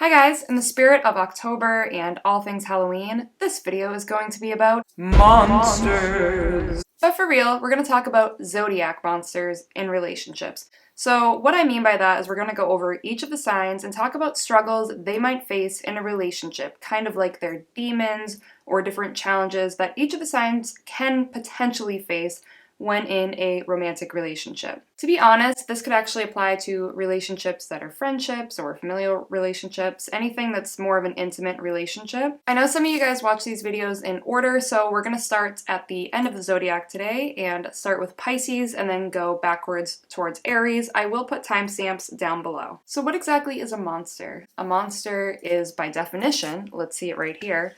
Hi guys, in the spirit of October and all things Halloween, this video is going to be about monsters. But for real, we're going to talk about zodiac monsters in relationships. So what I mean by that is we're going to go over each of the signs and talk about struggles they might face in a relationship, kind of like their demons or different challenges that each of the signs can potentially face when in a romantic relationship. To be honest, this could actually apply to relationships that are friendships or familial relationships, anything that's more of an intimate relationship. I know some of you guys watch these videos in order, so we're going to start at the end of the zodiac today and start with Pisces and then go backwards towards Aries. I will put timestamps down below. So what exactly is a monster? A monster is, by definition, let's see it right here,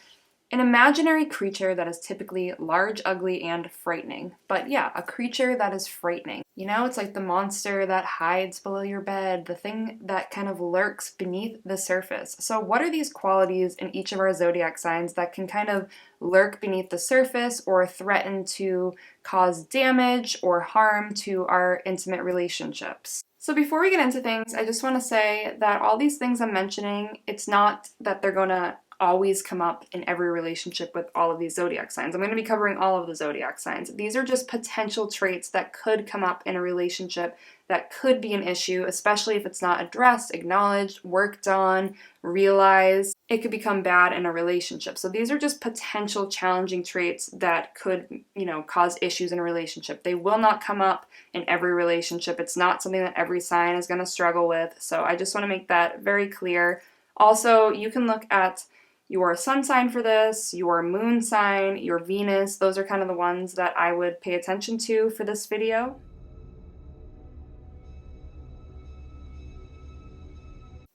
an imaginary creature that is typically large, ugly, and frightening. But yeah, a creature that is frightening. You know, it's like the monster that hides below your bed, the thing that kind of lurks beneath the surface. So what are these qualities in each of our zodiac signs that can kind of lurk beneath the surface or threaten to cause damage or harm to our intimate relationships? So before we get into things, I just want to say that all these things I'm mentioning, it's not that they're gonna always come up in every relationship with all of these zodiac signs. I'm going to be covering all of the zodiac signs. These are just potential traits that could come up in a relationship that could be an issue, especially if it's not addressed, acknowledged, worked on, realized. It could become bad in a relationship. So these are just potential challenging traits that could, cause issues in a relationship. They will not come up in every relationship. It's not something that every sign is going to struggle with. So I just want to make that very clear. Also, you can look at your sun sign for this, your moon sign, your Venus. Those are kind of the ones that I would pay attention to for this video.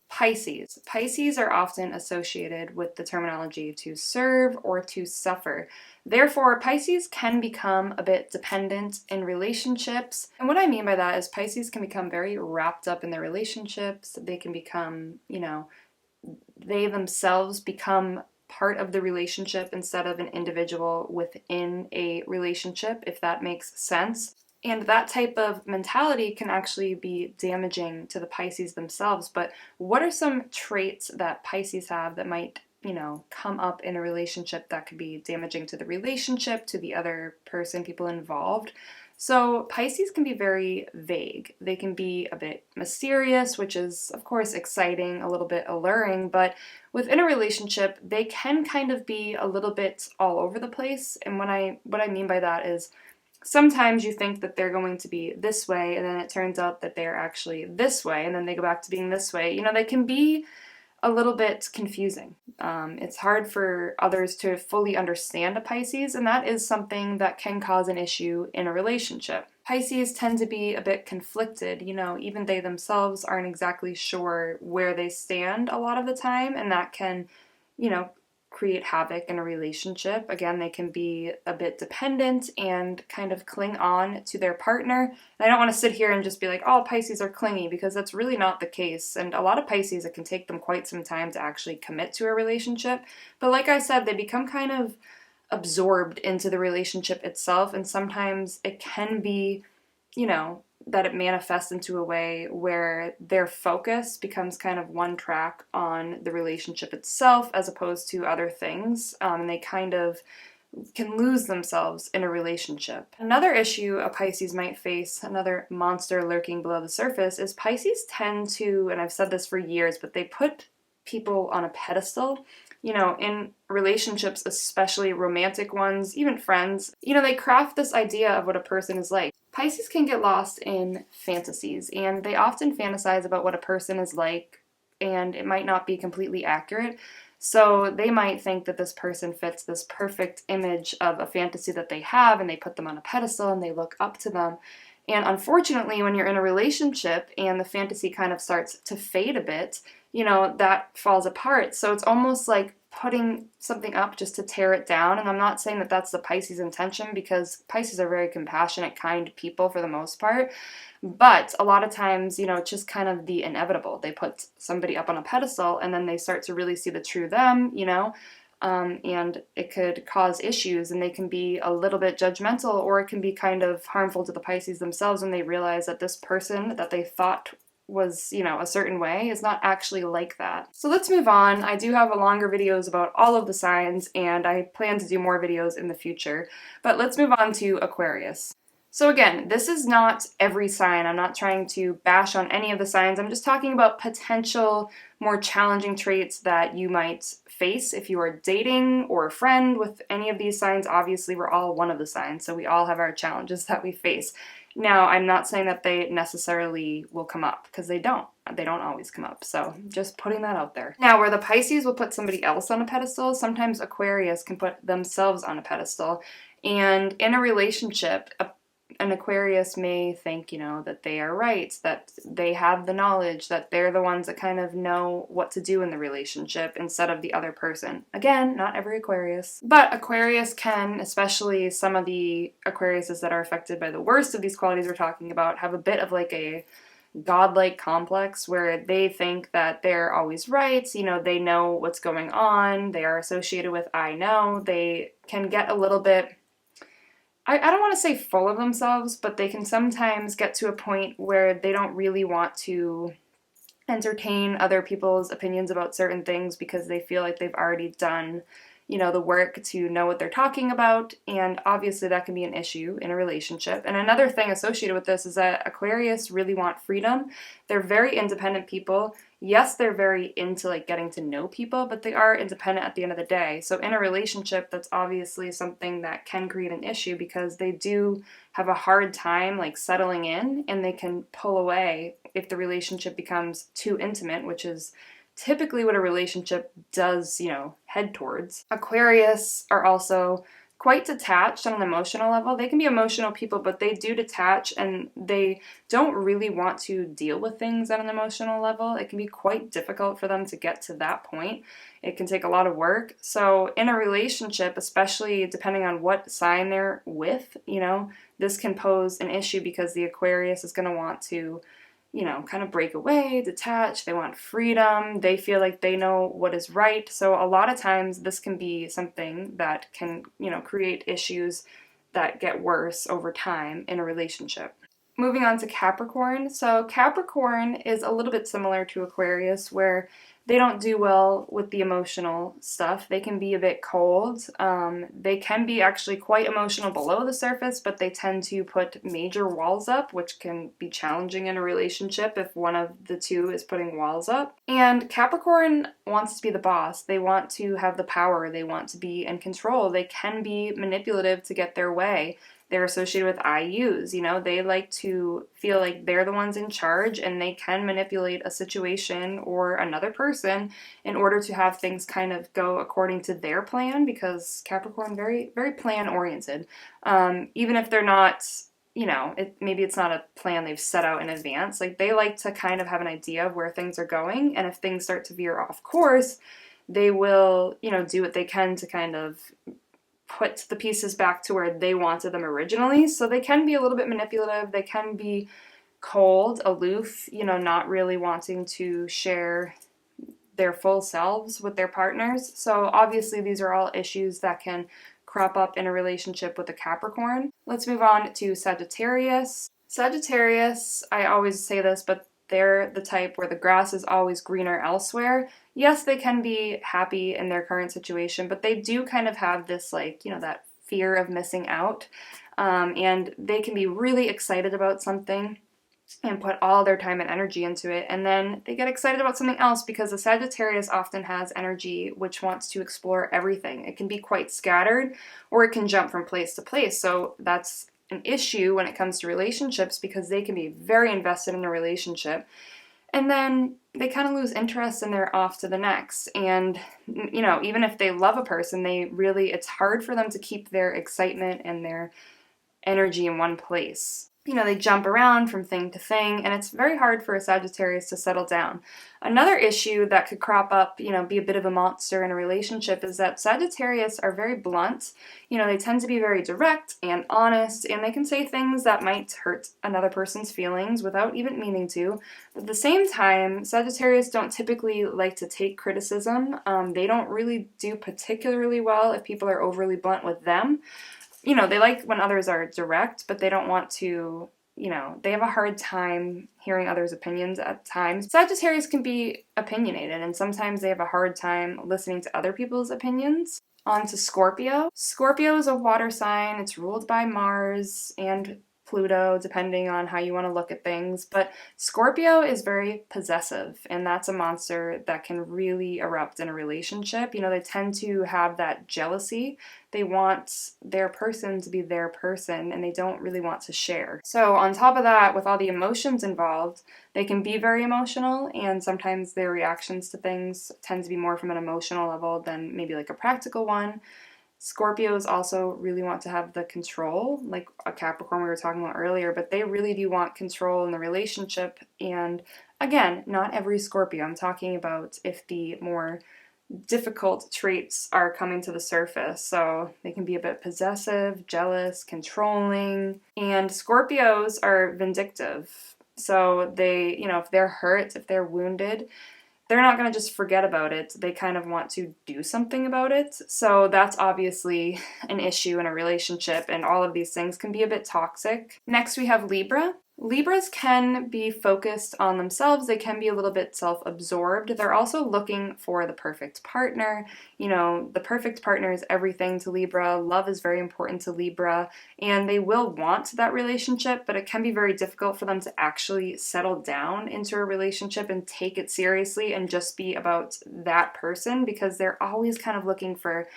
Pisces. Pisces are often associated with the terminology to serve or to suffer. Therefore, Pisces can become a bit dependent in relationships. And what I mean by that is Pisces can become very wrapped up in their relationships. They can become, they themselves become part of the relationship instead of an individual within a relationship, if that makes sense. And that type of mentality can actually be damaging to the Pisces themselves. But what are some traits that Pisces have that might, come up in a relationship that could be damaging to the relationship, to the other person, people involved? So Pisces can be very vague. They can be a bit mysterious, which is, of course, exciting, a little bit alluring, but within a relationship, they can kind of be a little bit all over the place. And what I mean by that is sometimes you think that they're going to be this way, and then it turns out that they're actually this way, and then they go back to being this way. They can be a little bit confusing. It's hard for others to fully understand a Pisces, and that is something that can cause an issue in a relationship. Pisces tend to be a bit conflicted, even they themselves aren't exactly sure where they stand a lot of the time, and that can, create havoc in a relationship. Again, they can be a bit dependent and kind of cling on to their partner. And I don't want to sit here and just be like, oh, Pisces are clingy, because that's really not the case. And a lot of Pisces, it can take them quite some time to actually commit to a relationship. But like I said, they become kind of absorbed into the relationship itself. And sometimes it can be, that it manifests into a way where their focus becomes kind of one track on the relationship itself as opposed to other things. And they kind of can lose themselves in a relationship. Another issue a Pisces might face, another monster lurking below the surface, is Pisces tend to, and I've said this for years, but they put people on a pedestal. In relationships, especially romantic ones, even friends, they craft this idea of what a person is like. Pisces can get lost in fantasies, and they often fantasize about what a person is like, and it might not be completely accurate. So they might think that this person fits this perfect image of a fantasy that they have, and they put them on a pedestal and they look up to them. And unfortunately, when you're in a relationship and the fantasy kind of starts to fade a bit, that falls apart. So it's almost like putting something up just to tear it down. And I'm not saying that that's the Pisces intention, because Pisces are very compassionate, kind people for the most part. But a lot of times, it's just kind of the inevitable. They put somebody up on a pedestal and then they start to really see the true them, and it could cause issues, and they can be a little bit judgmental, or it can be kind of harmful to the Pisces themselves when they realize that this person that they thought was, you know, a certain way is not actually like that. So let's move on. I do have longer videos about all of the signs, and I plan to do more videos in the future. But let's move on to Aquarius. So again, this is not every sign. I'm not trying to bash on any of the signs. I'm just talking about potential more challenging traits that you might face if you are dating or a friend with any of these signs. Obviously, we're all one of the signs, so we all have our challenges that we face. Now, I'm not saying that they necessarily will come up, because they don't. They don't always come up, so just putting that out there. Now, where the Pisces will put somebody else on a pedestal, sometimes Aquarius can put themselves on a pedestal. And in a relationship, an Aquarius may think, you know, that they are right, that they have the knowledge, that they're the ones that kind of know what to do in the relationship instead of the other person. Again, not every Aquarius. But Aquarius can, especially some of the Aquariuses that are affected by the worst of these qualities we're talking about, have a bit of like a godlike complex where they think that they're always right, you know, they know what's going on, they are associated with I know. They can get a little bit, I don't want to say full of themselves, but they can sometimes get to a point where they don't really want to entertain other people's opinions about certain things because they feel like they've already done, you know, the work to know what they're talking about, and obviously that can be an issue in a relationship. And another thing associated with this is that Aquarius really want freedom. They're very independent people. Yes, they're very into like getting to know people, but they are independent at the end of the day. So in a relationship, that's obviously something that can create an issue because they do have a hard time like settling in, and they can pull away if the relationship becomes too intimate, which is typically what a relationship does, you know, head towards. Aquarius are also quite detached on an emotional level. They can be emotional people, but they do detach, and they don't really want to deal with things at an emotional level. It can be quite difficult for them to get to that point. It can take a lot of work. So in a relationship, especially depending on what sign they're with, you know, this can pose an issue because the Aquarius is going to want to, you know, kind of break away, detach. They want freedom. They feel like they know what is right. So a lot of times this can be something that can, you know, create issues that get worse over time in a relationship. Moving on to Capricorn. So Capricorn is a little bit similar to Aquarius, where they don't do well with the emotional stuff. They can be a bit cold. They can be actually quite emotional below the surface, but they tend to put major walls up, which can be challenging in a relationship if one of the two is putting walls up. And Capricorn wants to be the boss. They want to have the power. They want to be in control. They can be manipulative to get their way. They're associated with IUs, you know, they like to feel like they're the ones in charge, and they can manipulate a situation or another person in order to have things kind of go according to their plan, because Capricorn very, very plan oriented. Even if they're not, you know, maybe it's not a plan they've set out in advance, like they like to kind of have an idea of where things are going, and if things start to veer off course, they will, you know, do what they can to kind of put the pieces back to where they wanted them originally. So they can be a little bit manipulative. They can be cold, aloof, you know, not really wanting to share their full selves with their partners. So obviously these are all issues that can crop up in a relationship with a Capricorn. Let's move on to Sagittarius. Sagittarius, I always say this, but they're the type where the grass is always greener elsewhere. Yes, they can be happy in their current situation, but they do kind of have this, like, you know, that fear of missing out. And they can be really excited about something and put all their time and energy into it, and then they get excited about something else, because the Sagittarius often has energy which wants to explore everything. It can be quite scattered, or it can jump from place to place. So that's an issue when it comes to relationships, because they can be very invested in a relationship, and then they kind of lose interest and they're off to the next. And, you know, even if they love a person, it's hard for them to keep their excitement and their energy in one place. You know, they jump around from thing to thing, and it's very hard for a Sagittarius to settle down. Another issue that could crop up, you know, be a bit of a monster in a relationship, is that Sagittarius are very blunt. You know, they tend to be very direct and honest, and they can say things that might hurt another person's feelings without even meaning to. But at the same time, Sagittarius don't typically like to take criticism. They don't really do particularly well if people are overly blunt with them. You know, they like when others are direct, but they don't want to they have a hard time hearing others' opinions at times. Sagittarius can be opinionated, and sometimes they have a hard time listening to other people's opinions. On to Scorpio. Scorpio is a water sign. It's ruled by Mars and Pluto, depending on how you want to look at things. But Scorpio is very possessive, and that's a monster that can really erupt in a relationship. They tend to have that jealousy. They want their person to be their person, and they don't really want to share. So on top of that, with all the emotions involved, they can be very emotional, and sometimes their reactions to things tend to be more from an emotional level than maybe like a practical one. Scorpios also really want to have the control, like a Capricorn we were talking about earlier, but they really do want control in the relationship. And again, not every Scorpio. I'm talking about if the more difficult traits are coming to the surface. So they can be a bit possessive, jealous, controlling. And Scorpios are vindictive. So they, if they're hurt, if they're wounded, they're not going to just forget about it. They kind of want to do something about it. So that's obviously an issue in a relationship, and all of these things can be a bit toxic. Next, we have Libra. Libras can be focused on themselves. They can be a little bit self-absorbed. They're also looking for the perfect partner. The perfect partner is everything to Libra. Love is very important to Libra, and they will want that relationship, but it can be very difficult for them to actually settle down into a relationship and take it seriously and just be about that person, because they're always kind of looking for,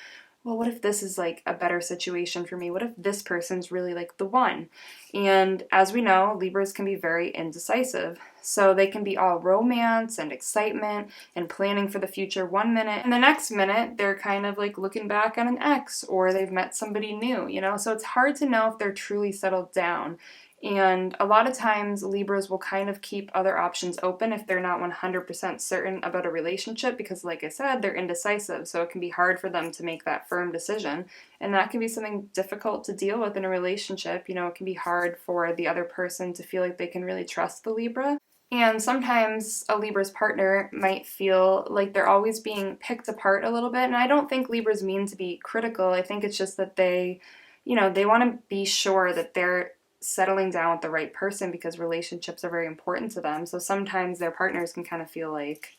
well, what if this is like a better situation for me? What if this person's really like the one? And as we know, Libras can be very indecisive. So they can be all romance and excitement and planning for the future one minute, and the next minute they're kind of like looking back on an ex, or they've met somebody new, So it's hard to know if they're truly settled down. And a lot of times Libras will kind of keep other options open if they're not 100% certain about a relationship, because like I said, they're indecisive, so it can be hard for them to make that firm decision. And that can be something difficult to deal with in a relationship. It can be hard for the other person to feel like they can really trust the Libra. And sometimes a Libra's partner might feel like they're always being picked apart a little bit. And I don't think Libras mean to be critical. I think it's just that they want to be sure that they're settling down with the right person, because relationships are very important to them. So sometimes their partners can kind of feel like,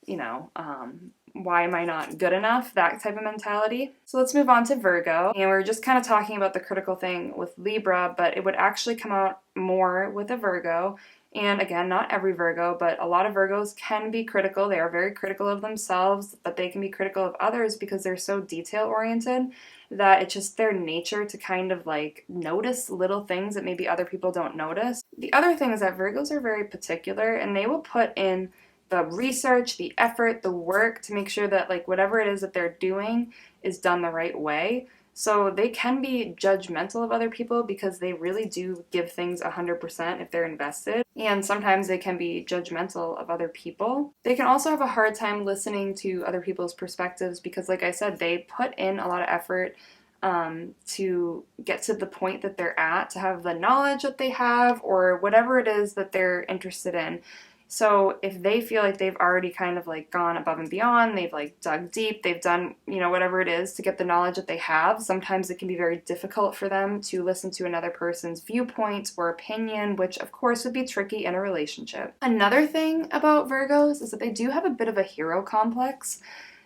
why am I not good enough? That type of mentality. So let's move on to Virgo. And we're just kind of talking about the critical thing with Libra, but it would actually come out more with a Virgo. And again, not every Virgo, but a lot of Virgos can be critical. They are very critical of themselves, but they can be critical of others because they're so detail-oriented that it's just their nature to kind of like notice little things that maybe other people don't notice. The other thing is that Virgos are very particular, and they will put in the research, the effort, the work to make sure that like whatever it is that they're doing is done the right way. So they can be judgmental of other people because they really do give things 100% if they're invested. And sometimes they can be judgmental of other people. They can also have a hard time listening to other people's perspectives because, like I said, they put in a lot of effort to get to the point that they're at, to have the knowledge that they have or whatever it is that they're interested in. So if they feel like they've already kind of like gone above and beyond, they've like dug deep, they've done, whatever it is to get the knowledge that they have, sometimes it can be very difficult for them to listen to another person's viewpoint or opinion, which of course would be tricky in a relationship. Another thing about Virgos is that they do have a bit of a hero complex.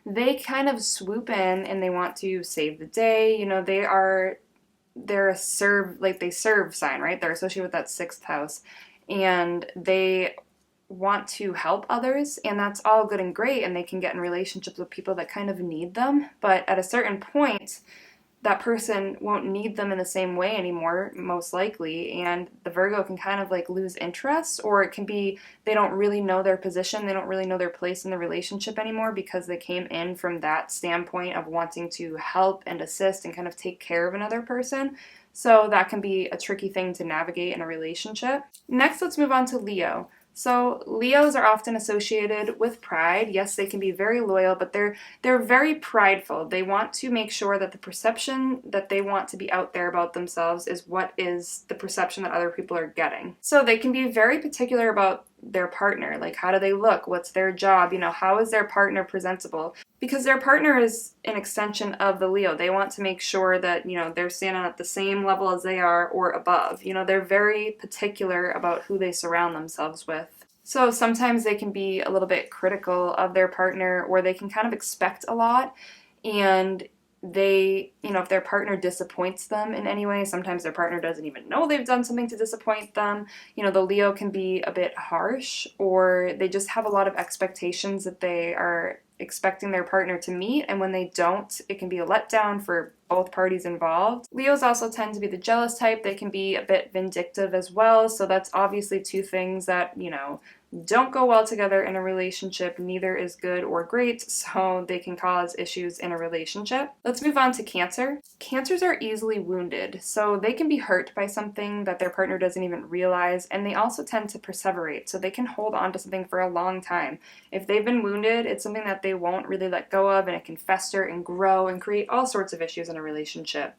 They kind of swoop in and they want to save the day. They're a serve sign, right? They're associated with that 6th house, and they want to help others, and that's all good and great, and they can get in relationships with people that kind of need them, but at a certain point that person won't need them in the same way anymore, most likely, and the Virgo can kind of like lose interest, or it can be they don't really know their position, they don't really know their place in the relationship anymore because they came in from that standpoint of wanting to help and assist and kind of take care of another person. So that can be a tricky thing to navigate in a relationship. Next, let's move on to Leo. So Leos are often associated with pride. Yes, they can be very loyal, but they're very prideful. They want to make sure that the perception that they want to be out there about themselves is what is the perception that other people are getting. So they can be very particular about their partner. Like, how do they look? What's their job? You know, how is their partner presentable? Because their partner is an extension of the Leo. They want to make sure that, you know, they're standing at the same level as they are or above. You know, they're very particular about who they surround themselves with. So sometimes they can be a little bit critical of their partner, or they can kind of expect a lot, and they, you know, if their partner disappoints them in any way, sometimes their partner doesn't even know they've done something to disappoint them. You know, the Leo can be a bit harsh, or they just have a lot of expectations that they are expecting their partner to meet, and when they don't, it can be a letdown for both parties involved. Leos also tend to be the jealous type. They can be a bit vindictive as well, so that's obviously two things that, you know, don't go well together in a relationship. Neither is good or great, so they can cause issues in a relationship. Let's move on to Cancer. Cancers are easily wounded, so they can be hurt by something that their partner doesn't even realize, and they also tend to perseverate, so they can hold on to something for a long time. If they've been wounded, it's something that they won't really let go of, and it can fester and grow and create all sorts of issues in a relationship.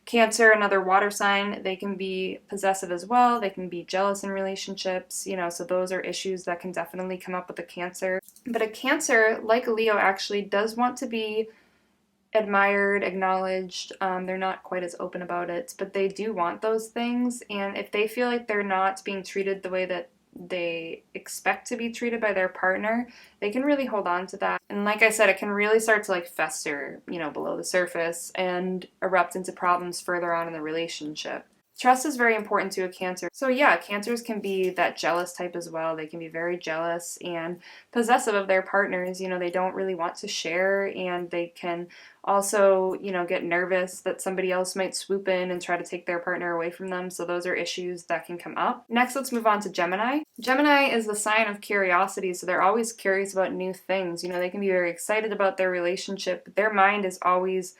Cancer, another water sign, they can be possessive as well. They can be jealous in relationships, you know, so those are issues that can definitely come up with a Cancer. But a Cancer, like a Leo, actually does want to be admired, acknowledged. They're not quite as open about it, but they do want those things. And if they feel like they're not being treated the way that they expect to be treated by their partner, they can really hold on to that. And like I said, it can really start to like fester, you know, below the surface and erupt into problems further on in the relationship. Trust is very important to a Cancer. So yeah, Cancers can be that jealous type as well. They can be very jealous and possessive of their partners. You know, they don't really want to share, and they can also, you know, get nervous that somebody else might swoop in and try to take their partner away from them. So those are issues that can come up. Next, let's move on to Gemini. Gemini is the sign of curiosity, so they're always curious about new things. You know, they can be very excited about their relationship, but their mind is always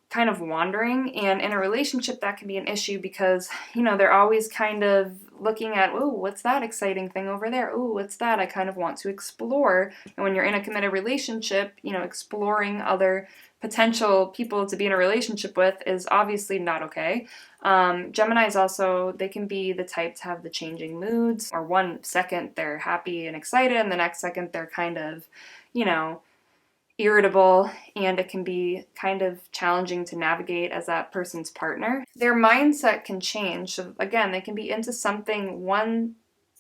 kind of wandering, and in a relationship that can be an issue because, you know, they're always kind of looking at, oh, what's that exciting thing over there? Oh, what's that? I kind of want to explore. And when you're in a committed relationship, you know, exploring other potential people to be in a relationship with is obviously not okay. Geminis also, they can be the type to have the changing moods, or one second they're happy and excited, and the next second they're kind of, you know, irritable, and it can be kind of challenging to navigate as that person's partner. Their mindset can change. So again, they can be into something one,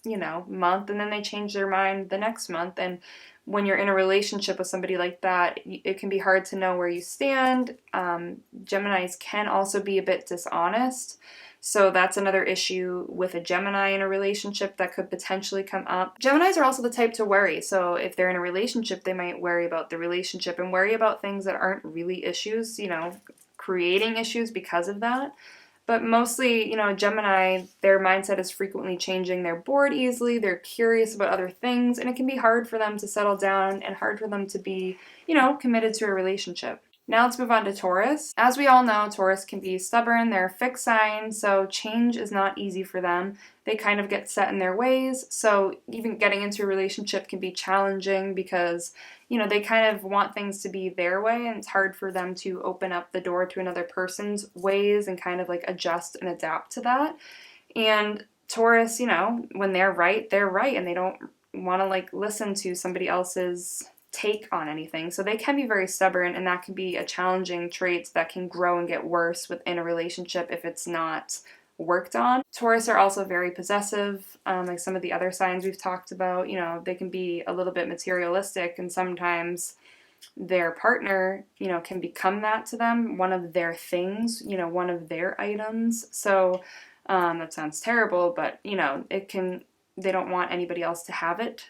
you know, month, and then they change their mind the next month. And when you're in a relationship with somebody like that, it can be hard to know where you stand. Geminis can also be a bit dishonest. So that's another issue with a Gemini in a relationship that could potentially come up. Geminis are also the type to worry. So if they're in a relationship, they might worry about the relationship and worry about things that aren't really issues, you know, creating issues because of that. But mostly, you know, Gemini, their mindset is frequently changing. They're bored easily, they're curious about other things, and it can be hard for them to settle down and hard for them to be, you know, committed to a relationship. Now let's move on to Taurus. As we all know, Taurus can be stubborn. They're a fixed sign, so change is not easy for them. They kind of get set in their ways, so even getting into a relationship can be challenging because, you know, they kind of want things to be their way, and it's hard for them to open up the door to another person's ways and kind of like adjust and adapt to that. And Taurus, you know, when they're right, and they don't want to like listen to somebody else's take on anything. So they can be very stubborn, and that can be a challenging trait that can grow and get worse within a relationship if it's not worked on. Taurus are also very possessive, like some of the other signs we've talked about. You know, they can be a little bit materialistic, and sometimes their partner, you know, can become that to them, one of their things, you know, one of their items. So that sounds terrible, but, you know, they don't want anybody else to have it.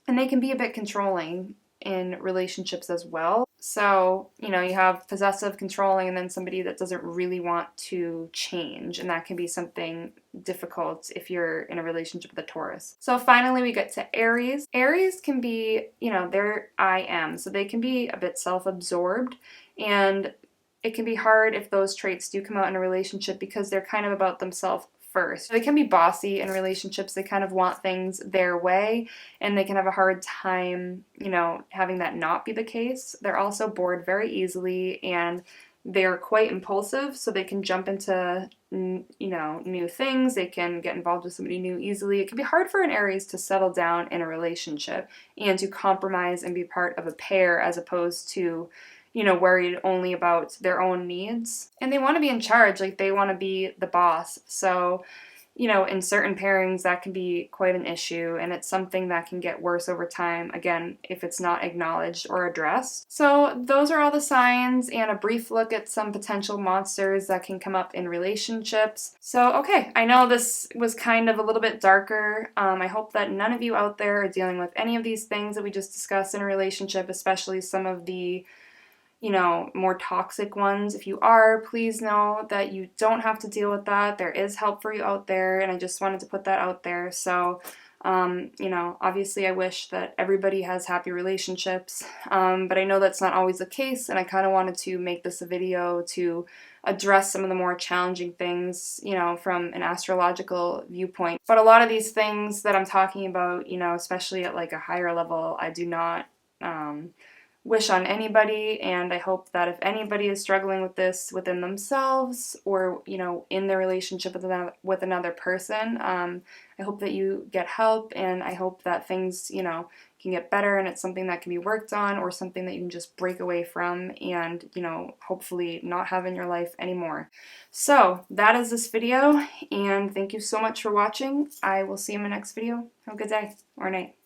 And they can be a bit controlling in relationships as well. So, you know, you have possessive, controlling, and then somebody that doesn't really want to change. And that can be something difficult if you're in a relationship with a Taurus. So finally, we get to Aries. Aries can be, you know, they're I am. So they can be a bit self-absorbed. And it can be hard if those traits do come out in a relationship because they're kind of about themselves first. They can be bossy in relationships. They kind of want things their way, and they can have a hard time, you know, having that not be the case. They're also bored very easily, and they're quite impulsive, so they can jump into, new things. They can get involved with somebody new easily. It can be hard for an Aries to settle down in a relationship and to compromise and be part of a pair as opposed to, worried only about their own needs. And they want to be in charge, like they want to be the boss. So, in certain pairings, that can be quite an issue, and it's something that can get worse over time, again, if it's not acknowledged or addressed. So those are all the signs and a brief look at some potential monsters that can come up in relationships. So, okay, I know this was kind of a little bit darker. I hope that none of you out there are dealing with any of these things that we just discussed in a relationship, especially some of the more toxic ones. If you are, please know that you don't have to deal with that. There is help for you out there, and I just wanted to put that out there. So, obviously I wish that everybody has happy relationships, but I know that's not always the case, and I kind of wanted to make this a video to address some of the more challenging things, from an astrological viewpoint. But a lot of these things that I'm talking about, especially at like a higher level, I do not wish on anybody, and I hope that if anybody is struggling with this within themselves or in their relationship with another person, I hope that you get help, and I hope that things can get better, and it's something that can be worked on or something that you can just break away from and hopefully not have in your life anymore. So that is this video, and thank you so much for watching. I will see you in my next video. Have a good day or night.